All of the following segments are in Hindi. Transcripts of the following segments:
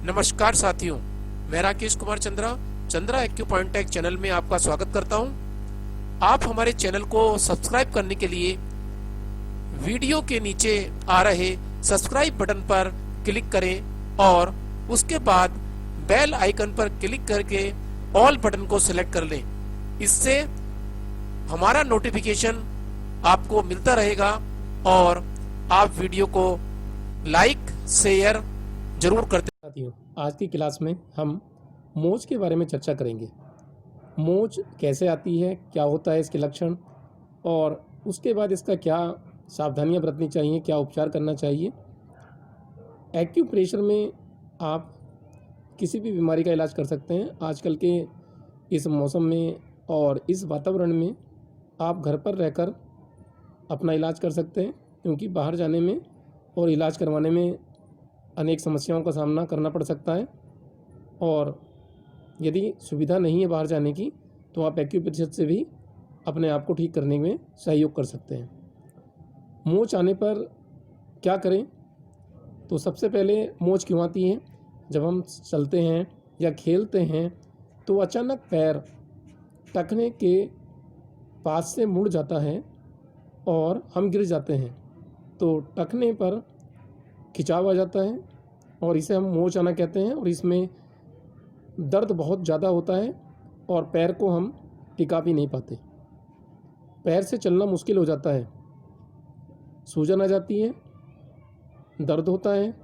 नमस्कार साथियों, मैं राकेश कुमार चंद्रा एक्यूपॉइंटेक चैनल में आपका स्वागत करता हूं। आप हमारे चैनल को सब्सक्राइब करने के लिए वीडियो के नीचे आ रहे सब्सक्राइब बटन पर क्लिक करें और उसके बाद बेल आइकन पर क्लिक करके ऑल बटन को सिलेक्ट कर लें। इससे हमारा नोटिफिकेशन आपको मिलता रहेगा और आप वीडियो को लाइक शेयर जरूर करते। साथियों, आज की क्लास में हम मोच के बारे में चर्चा करेंगे। मोच कैसे आती है, क्या होता है इसके लक्षण, और उसके बाद इसका क्या सावधानियां बरतनी चाहिए, क्या उपचार करना चाहिए। एक्यूप्रेशर में आप किसी भी बीमारी का इलाज कर सकते हैं। आजकल के इस मौसम में और इस वातावरण में आप घर पर रहकर अपना इलाज कर सकते हैं, क्योंकि बाहर जाने में और इलाज करवाने में अनेक समस्याओं का सामना करना पड़ सकता है। और यदि सुविधा नहीं है बाहर जाने की, तो आप एक्यूप्रेशर से भी अपने आप को ठीक करने में सहयोग कर सकते हैं। मोच आने पर क्या करें? तो सबसे पहले मोच क्यों आती है? जब हम चलते हैं या खेलते हैं तो अचानक पैर टखने के पास से मुड़ जाता है और हम गिर जाते हैं, तो टखने पर खिंचाव आ जाता है और इसे हम मोच आना कहते हैं। और इसमें दर्द बहुत ज़्यादा होता है और पैर को हम टिका भी नहीं पाते, पैर से चलना मुश्किल हो जाता है, सूजन आ जाती है, दर्द होता है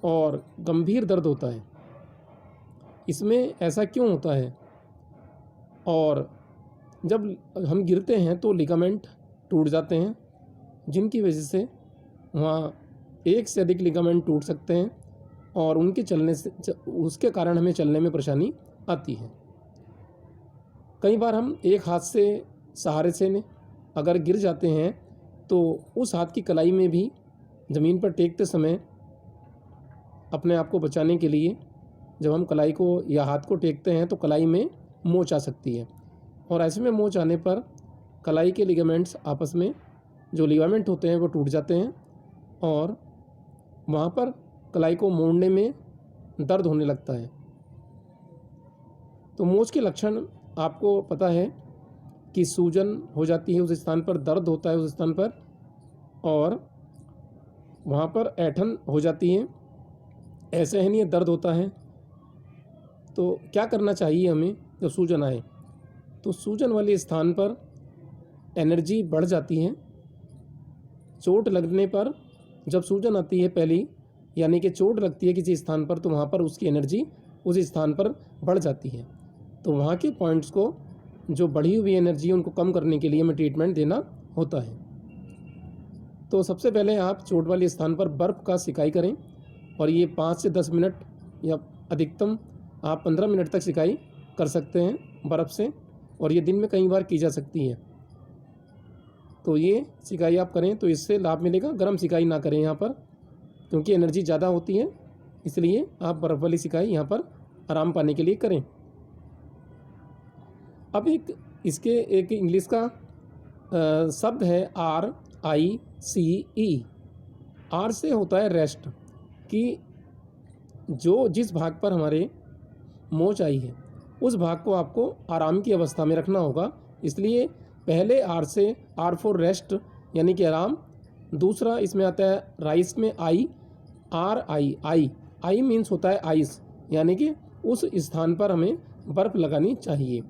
और गंभीर दर्द होता है। इसमें ऐसा क्यों होता है? और जब हम गिरते हैं तो लिगामेंट टूट जाते हैं, जिनकी वजह से वहाँ एक से अधिक लिगामेंट टूट सकते हैं और उनके चलने से उसके कारण हमें चलने में परेशानी आती है। कई बार हम एक हाथ से सहारे से अगर गिर जाते हैं तो उस हाथ की कलाई में भी ज़मीन पर टेकते समय अपने आप को बचाने के लिए जब हम कलाई को या हाथ को टेकते हैं तो कलाई में मोच आ सकती है। और ऐसे में मोच आने पर कलाई के लिगामेंट्स आपस में जो लिगामेंट होते हैं वो टूट जाते हैं और वहाँ पर कलाई को मोड़ने में दर्द होने लगता है। तो मोच के लक्षण आपको पता है कि सूजन हो जाती है उस स्थान पर, दर्द होता है उस स्थान पर, और वहाँ पर ऐंठन हो जाती है, असहनीय दर्द होता है। तो क्या करना चाहिए हमें जब सूजन आए? तो सूजन वाले स्थान पर एनर्जी बढ़ जाती है। चोट लगने पर जब सूजन आती है पहली, यानी कि चोट लगती है किसी स्थान पर, तो वहाँ पर उसकी एनर्जी उस स्थान पर बढ़ जाती है। तो वहाँ के पॉइंट्स को, जो बढ़ी हुई एनर्जी, उनको कम करने के लिए हमें ट्रीटमेंट देना होता है। तो सबसे पहले आप चोट वाले स्थान पर बर्फ़ का सिकाई करें, और ये 5 से 10 मिनट या अधिकतम आप 15 मिनट तक सिकाई कर सकते हैं बर्फ़ से, और ये दिन में कई बार की जा सकती है। तो ये सिकाई आप करें तो इससे लाभ मिलेगा। गर्म सिकाई ना करें यहाँ पर, क्योंकि एनर्जी ज़्यादा होती है, इसलिए आप बर्फ़ वाली सिकाई यहाँ पर आराम पाने के लिए करें। अब एक इंग्लिश का शब्द है RICE। आर से होता है रेस्ट, कि जिस भाग पर हमारे मोच आई है उस भाग को आपको आराम की अवस्था में रखना होगा। इसलिए पहले R फॉर रेस्ट, यानी कि आराम। दूसरा इसमें आता है राइस में आई मीन्स होता है आइस, यानी कि उस स्थान पर हमें बर्फ़ लगानी चाहिए।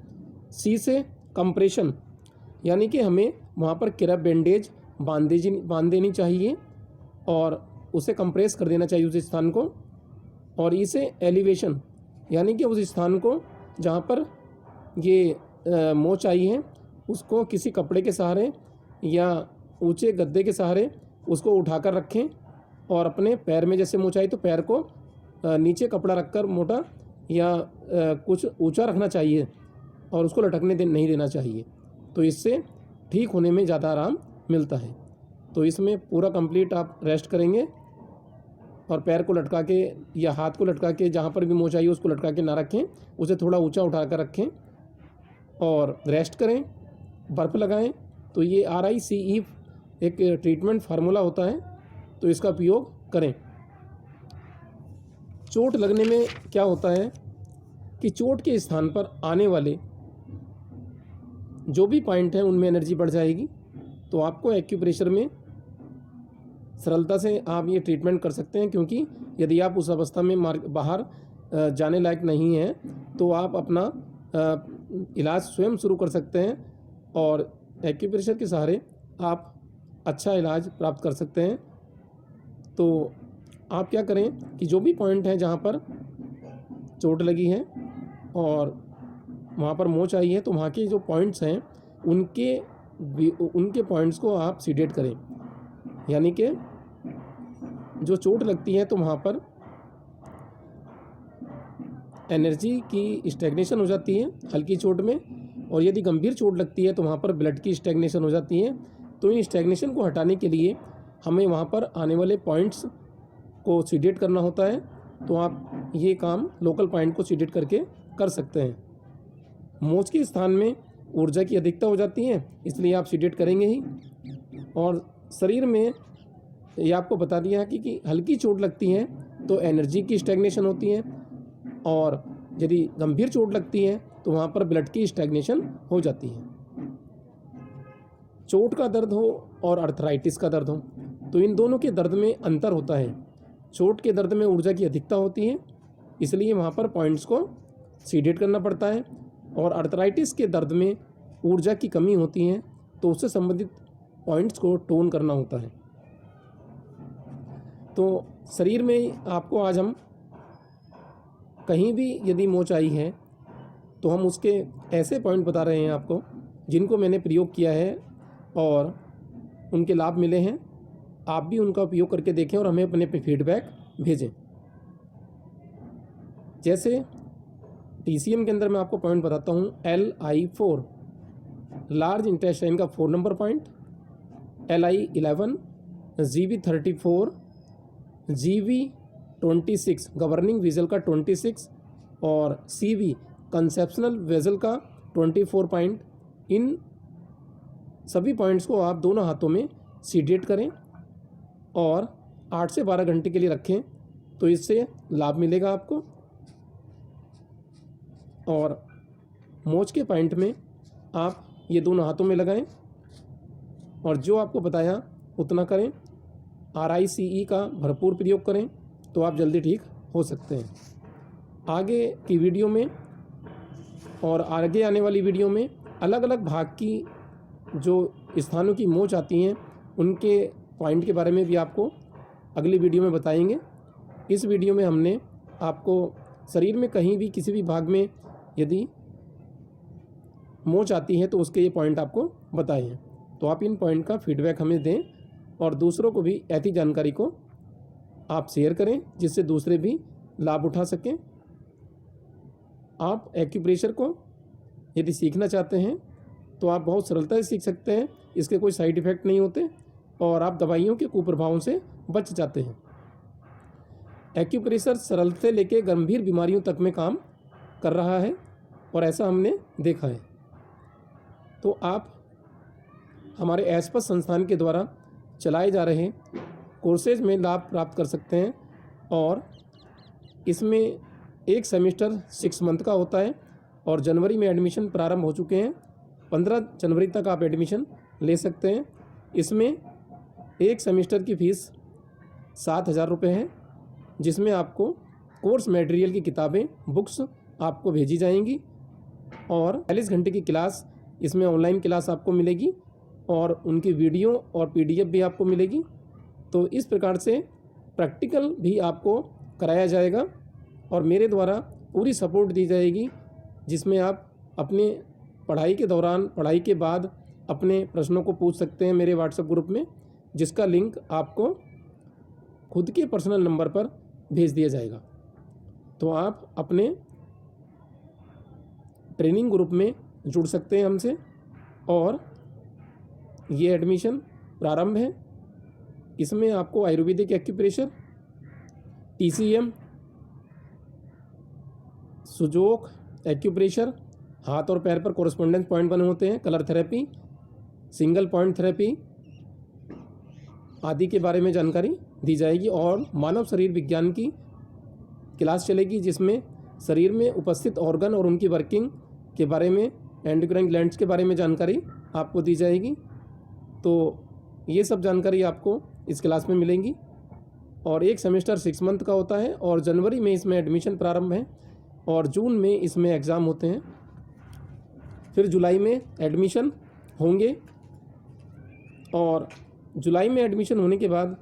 सी से कंप्रेशन, यानी कि हमें वहाँ पर किरप बैंडेज बांध देनी चाहिए और उसे कंप्रेस कर देना चाहिए उस स्थान को। और ई से एलिवेशन, यानी कि उस स्थान को जहाँ पर ये मोच आई है उसको किसी कपड़े के सहारे या ऊंचे गद्दे के सहारे उसको उठाकर रखें, और अपने पैर में जैसे मोच आई तो पैर को नीचे कपड़ा रखकर मोटा या कुछ ऊंचा रखना चाहिए और उसको लटकने नहीं देना चाहिए। तो इससे ठीक होने में ज़्यादा आराम मिलता है। तो इसमें पूरा कंप्लीट आप रेस्ट करेंगे और पैर को लटका के या हाथ को लटका के, जहाँ पर भी मोच आई उसको लटका के ना रखें, उसे थोड़ा ऊंचा उठा कर रखें और रेस्ट करें, बर्फ़ लगाएं। तो ये RICE एक ट्रीटमेंट फार्मूला होता है, तो इसका उपयोग करें। चोट लगने में क्या होता है कि चोट के स्थान पर आने वाले जो भी पॉइंट हैं उनमें एनर्जी बढ़ जाएगी। तो आपको एक्यूप्रेशर में सरलता से आप ये ट्रीटमेंट कर सकते हैं, क्योंकि यदि आप उस अवस्था में बाहर जाने लायक नहीं हैं तो आप अपना इलाज स्वयं शुरू कर सकते हैं और एक्यूप्रेशर के सहारे आप अच्छा इलाज प्राप्त कर सकते हैं। तो आप क्या करें कि जो भी पॉइंट हैं जहाँ पर चोट लगी है और वहाँ पर मोच आई है, तो वहाँ के जो पॉइंट्स हैं उनके पॉइंट्स को आप सीडेट करें। यानी कि जो चोट लगती है तो वहाँ पर एनर्जी की स्टैग्नेशन हो जाती है हल्की चोट में, और यदि गंभीर चोट लगती है तो वहाँ पर ब्लड की स्टैग्नेशन हो जाती है। तो इन स्टैग्नेशन को हटाने के लिए हमें वहाँ पर आने वाले पॉइंट्स को सीडेट करना होता है। तो आप ये काम लोकल पॉइंट को सीडेट करके कर सकते हैं। मोच के स्थान में ऊर्जा की अधिकता हो जाती है, इसलिए आप सीडेट करेंगे ही। और शरीर में ये आपको बता दिया है कि हल्की चोट लगती है तो एनर्जी की स्टैग्नेशन होती है, और यदि गंभीर चोट लगती है तो वहाँ पर ब्लड की स्टैग्नेशन हो जाती है। चोट का दर्द हो और अर्थराइटिस का दर्द हो तो इन दोनों के दर्द में अंतर होता है। चोट के दर्द में ऊर्जा की अधिकता होती है, इसलिए वहाँ पर पॉइंट्स को सीडेट करना पड़ता है, और अर्थराइटिस के दर्द में ऊर्जा की कमी होती है, तो उससे संबंधित पॉइंट्स को टोन करना होता है। तो शरीर में आपको आज हम कहीं भी यदि मोच आई है तो हम उसके ऐसे पॉइंट बता रहे हैं आपको जिनको मैंने प्रयोग किया है और उनके लाभ मिले हैं। आप भी उनका उपयोग करके देखें और हमें अपने पे फीडबैक भेजें। जैसे TCM के अंदर मैं आपको पॉइंट बताता हूँ। LI4 लार्ज इंटेस्टाइन का 4 number point, LI11 GB34, GB26 governing vessel का 26 और CV कंसेप्शनल वेजल का 24 पॉइंट। इन सभी पॉइंट्स को आप दोनों हाथों में सीडेट करें और 8 से 12 घंटे के लिए रखें, तो इससे लाभ मिलेगा आपको। और मोच के पॉइंट में आप ये दोनों हाथों में लगाएं और जो आपको बताया उतना करें। RICE का भरपूर प्रयोग करें तो आप जल्दी ठीक हो सकते हैं। आगे की वीडियो में और आगे आने वाली वीडियो में अलग अलग भाग की जो स्थानों की मोच आती हैं उनके पॉइंट के बारे में भी आपको अगली वीडियो में बताएंगे। इस वीडियो में हमने आपको शरीर में कहीं भी किसी भी भाग में यदि मोच आती है तो उसके ये पॉइंट आपको बताए हैं। तो आप इन पॉइंट का फीडबैक हमें दें और दूसरों को भी ऐसी जानकारी को आप शेयर करें जिससे दूसरे भी लाभ उठा सकें। आप एक्यूप्रेशर को यदि सीखना चाहते हैं तो आप बहुत सरलता से सीख सकते हैं। इसके कोई साइड इफ़ेक्ट नहीं होते और आप दवाइयों के कुप्रभावों से बच जाते हैं। एक्यूप्रेशर सरल से लेकर गंभीर बीमारियों तक में काम कर रहा है और ऐसा हमने देखा है। तो आप हमारे एस्पस संस्थान के द्वारा चलाए जा रहे कोर्सेज में लाभ प्राप्त कर सकते हैं और इसमें एक सेमेस्टर 6 मंथ का होता है और जनवरी में एडमिशन प्रारंभ हो चुके हैं। 15 जनवरी तक आप एडमिशन ले सकते हैं। इसमें एक सेमेस्टर की फ़ीस 7,000 रुपये है, जिसमें आपको कोर्स मटेरियल की किताबें बुक्स आपको भेजी जाएंगी और 40 घंटे की क्लास इसमें ऑनलाइन क्लास आपको मिलेगी और उनकी वीडियो और PDF भी आपको मिलेगी। तो इस प्रकार से प्रैक्टिकल भी आपको कराया जाएगा और मेरे द्वारा पूरी सपोर्ट दी जाएगी, जिसमें आप अपने पढ़ाई के दौरान पढ़ाई के बाद अपने प्रश्नों को पूछ सकते हैं मेरे व्हाट्सएप ग्रुप में, जिसका लिंक आपको खुद के पर्सनल नंबर पर भेज दिया जाएगा। तो आप अपने ट्रेनिंग ग्रुप में जुड़ सकते हैं हमसे और ये एडमिशन प्रारंभ है। इसमें आपको Ayurvedic acupressure, TCM, Sujok acupressure, हाथ और पैर पर कोरस्पोंडेंस पॉइंट बने होते हैं, colour therapy, single point therapy आदि के बारे में जानकारी दी जाएगी और मानव शरीर विज्ञान की क्लास चलेगी जिसमें शरीर में उपस्थित ऑर्गन और उनकी वर्किंग के बारे में, एंडोक्राइन ग्लैंड्स के बारे में जानकारी आपको दी जाएगी। तो ये सब जानकारी आपको इस क्लास में मिलेंगी। और एक सेमेस्टर 6 मंथ का होता है और जनवरी में इसमें एडमिशन प्रारंभ है और जून में इसमें एग्ज़ाम होते हैं। फिर जुलाई में एडमिशन होंगे और जुलाई में एडमिशन होने के बाद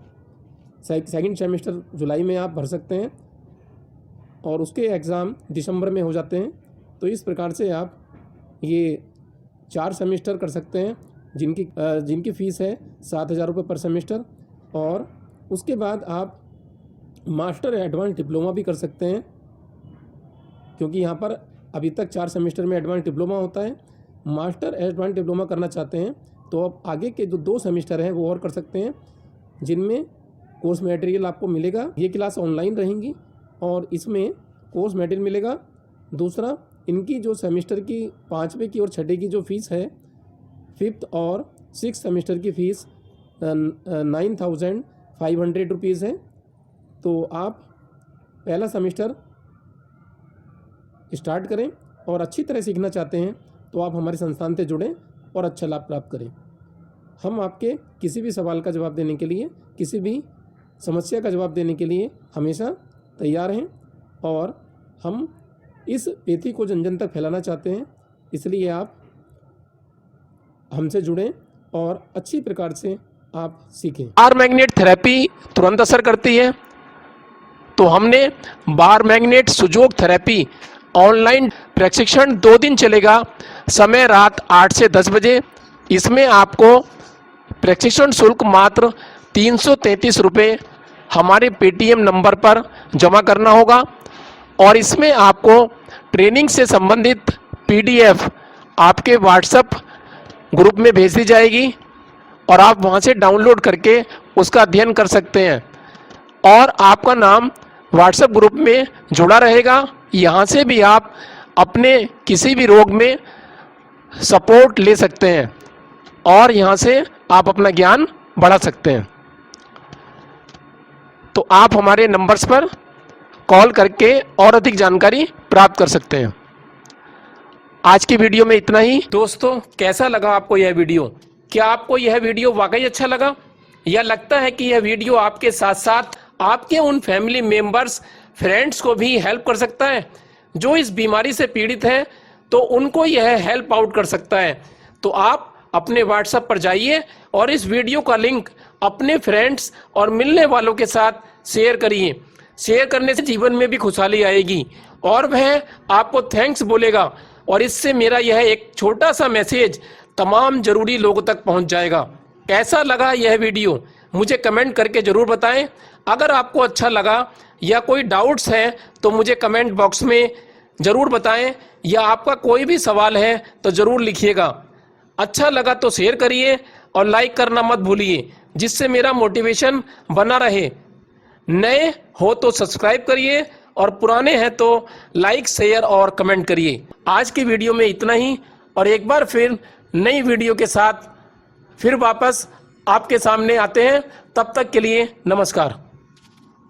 सेकंड सेमेस्टर जुलाई में आप भर सकते हैं और उसके एग्ज़ाम दिसंबर में हो जाते हैं। तो इस प्रकार से आप ये 4 सेमेस्टर कर सकते हैं जिनकी फ़ीस है 7,000 रुपये पर सेमेस्टर। और उसके बाद आप मास्टर एडवांस डिप्लोमा भी कर सकते हैं, क्योंकि यहाँ पर अभी तक 4 सेमेस्टर में एडवांस डिप्लोमा होता है। मास्टर एडवांस डिप्लोमा करना चाहते हैं तो आप आगे के जो 2 सेमेस्टर हैं वो और कर सकते हैं, जिनमें कोर्स मटेरियल आपको मिलेगा। ये क्लास ऑनलाइन रहेंगी और इसमें कोर्स मटेरियल मिलेगा। दूसरा, इनकी जो सेमेस्टर की 5वें की और 6ठे की जो फ़ीस है, 5th और 6th सेमेस्टर की फ़ीस 9,500 रुपीज़ है। तो आप पहला सेमेस्टर स्टार्ट करें और अच्छी तरह सीखना चाहते हैं तो आप हमारे संस्थान से जुड़ें और अच्छा लाभ प्राप्त करें। हम आपके किसी भी सवाल का जवाब देने के लिए, किसी भी समस्या का जवाब देने के लिए हमेशा तैयार हैं और हम इस पेथी को जन जन तक फैलाना चाहते हैं। इसलिए आप हमसे जुड़ें और अच्छी प्रकार से आप सीखें। बार मैग्नेट थेरेपी तुरंत असर करती है, तो हमने बार मैग्नेट सुजोग थेरेपी ऑनलाइन प्रशिक्षण 2 दिन चलेगा। समय रात 8 से 10 बजे। इसमें आपको प्रशिक्षण शुल्क मात्र 333 रुपये हमारे पेटीएम नंबर पर जमा करना होगा और इसमें आपको ट्रेनिंग से संबंधित PDF आपके व्हाट्सएप ग्रुप में भेज दी जाएगी और आप वहां से डाउनलोड करके उसका अध्ययन कर सकते हैं और आपका नाम व्हाट्सएप ग्रुप में जुड़ा रहेगा। यहाँ से भी आप अपने किसी भी रोग में सपोर्ट ले सकते हैं और यहाँ से आप अपना ज्ञान बढ़ा सकते हैं। तो आप हमारे नंबर्स पर कॉल करके और अधिक जानकारी प्राप्त कर सकते हैं। आज की वीडियो में इतना ही। दोस्तों, कैसा लगा आपको यह वीडियो? क्या आपको यह वीडियो वाकई अच्छा लगा या लगता है कि यह वीडियो आपके साथ साथ आपके उन फैमिली मेंबर्स, फ्रेंड्स को भी हेल्प कर सकता है जो इस बीमारी से पीड़ित हैं, तो उनको यह हेल्प आउट कर सकता है? तो आप अपने व्हाट्सएप पर जाइए और इस वीडियो का लिंक अपने फ्रेंड्स और मिलने वालों के साथ शेयर करिए। शेयर करने से जीवन में भी खुशहाली आएगी और वह आपको थैंक्स बोलेगा और इससे मेरा यह एक छोटा सा मैसेज तमाम जरूरी लोगों तक पहुंच जाएगा। कैसा लगा यह वीडियो मुझे कमेंट करके जरूर बताएं। अगर आपको अच्छा लगा या कोई डाउट्स हैं तो मुझे कमेंट बॉक्स में ज़रूर बताएं या आपका कोई भी सवाल है तो ज़रूर लिखिएगा। अच्छा लगा तो शेयर करिए और लाइक करना मत भूलिए, जिससे मेरा मोटिवेशन बना रहे। नए हो तो सब्सक्राइब करिए और पुराने हैं तो लाइक, शेयर और कमेंट करिए। आज की वीडियो में इतना ही और एक बार फिर नई वीडियो के साथ फिर वापस आपके सामने आते हैं। तब तक के लिए नमस्कार।